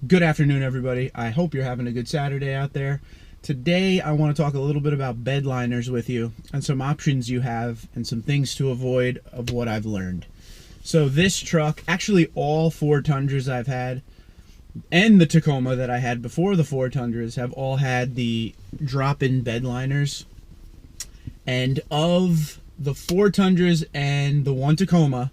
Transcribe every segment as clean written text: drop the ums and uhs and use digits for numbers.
Good afternoon, everybody. I hope you're having a good Saturday out there. Today, I want to talk a little bit about bed liners with you and some options you have and some things to avoid of what I've learned. So this truck, actually all four Tundras I've had, and the Tacoma that I had before the four Tundras have all had the drop-in bed liners. And of the four Tundras and the one Tacoma,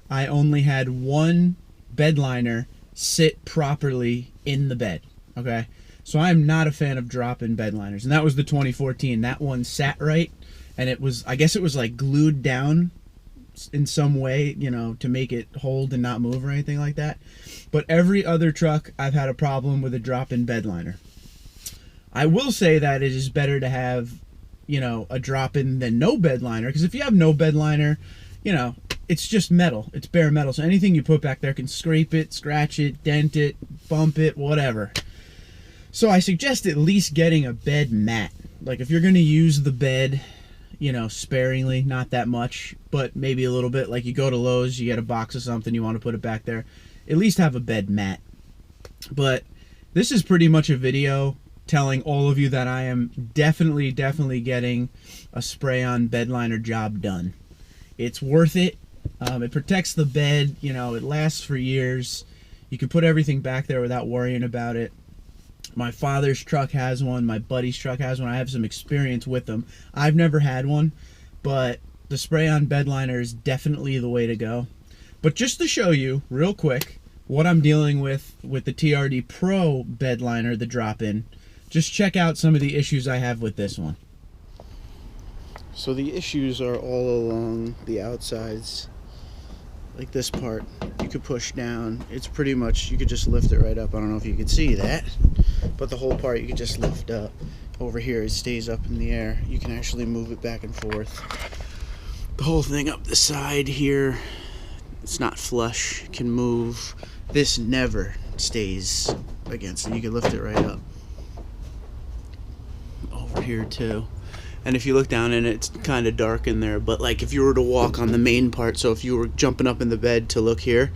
I only had one bed liner sit properly in the bed. Okay, so I'm not a fan of drop-in bed liners, and that was the 2014. That one sat right, and it was, I guess it was like glued down in some way, you know, to make it hold and not move or anything like that. But every other truck I've had a problem with a drop-in bed liner. I will say that it is better to have, you know, a drop-in than no bed liner, because if you have no bed liner, you know, it's just metal. It's bare metal. So anything you put back there can scrape it, scratch it, dent it, bump it, whatever. So I suggest at least getting a bed mat. Like if you're going to use the bed, you know, sparingly, not that much, but maybe a little bit. Like you go to Lowe's, you get a box of something, you want to put it back there. At least have a bed mat. But this is pretty much a video telling all of you that I am definitely getting a spray-on bed liner job done. It's worth it. It protects the bed, you know, it lasts for years. You can put everything back there without worrying about it. My father's truck has one, my buddy's truck has one. I have some experience with them. I've never had one, but the spray-on bed liner is definitely the way to go. But just to show you real quick what I'm dealing with the TRD Pro bed liner, the drop-in, just check out some of the issues I have with this one. So the issues are all along the outsides. Like this part, you could push down. It's pretty much, you could just lift it right up. I don't know if you could see that, but the whole part you could just lift up. Over here, it stays up in the air. You can actually move it back and forth. The whole thing up the side here, it's not flush, it can move. This never stays against it. You can lift it right up. Over here too. And if you look down in it, it's kind of dark in there. But like if you were to walk on the main part, so if you were jumping up in the bed to look here,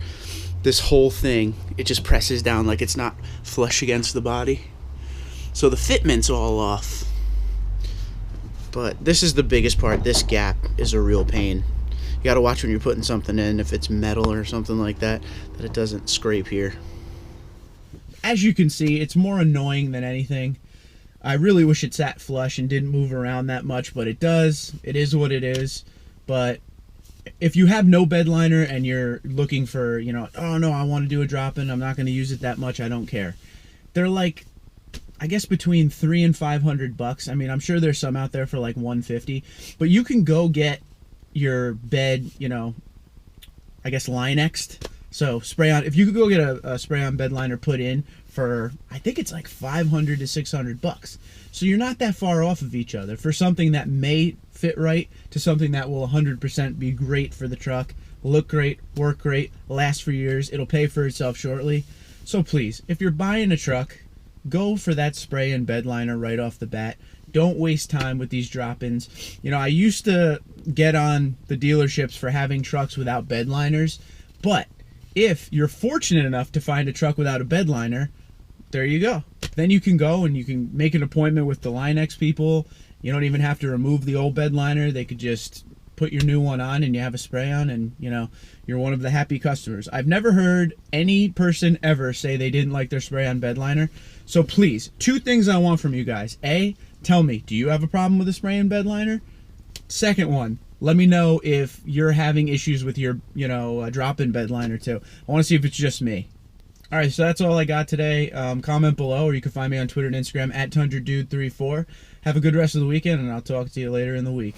this whole thing, it just presses down like it's not flush against the body. So the fitment's all off. But this is the biggest part. This gap is a real pain. You got to watch when you're putting something in, if it's metal or something like that, that it doesn't scrape here. As you can see, it's more annoying than anything. I really wish it sat flush and didn't move around that much, but it does. It is what it is. But if you have no bed liner and you're looking for, you know, oh no, I want to do a drop-in, I'm not going to use it that much, I don't care. They're like, I guess between $300 and $500. I mean, I'm sure there's some out there for like $150, but you can go get your bed, you know, I guess Linexed. So spray on, if you could go get a spray-on bed liner put in for, I think it's like $500 to $600. So you're not that far off of each other for something that may fit right to something that will 100% be great for the truck, look great, work great, last for years. It'll pay for itself shortly. So please, if you're buying a truck, go for that spray and bed liner right off the bat. Don't waste time with these drop-ins. You know, I used to get on the dealerships for having trucks without bed liners, but if you're fortunate enough to find a truck without a bed liner, there you go. Then you can go and you can make an appointment with the Linex people. You don't even have to remove the old bed liner. They could just put your new one on and you have a spray on, and you know, you're one of the happy customers. I've never heard any person ever say they didn't like their spray on bed liner. So please, two things I want from you guys. A, tell me, do you have a problem with a spray and bed liner? Second one, let me know if you're having issues with your, you know, drop-in bed liner too. I want to see if it's just me. All right, so that's all I got today. Comment below, or you can find me on Twitter and Instagram at TundraDude34. Have a good rest of the weekend, and I'll talk to you later in the week.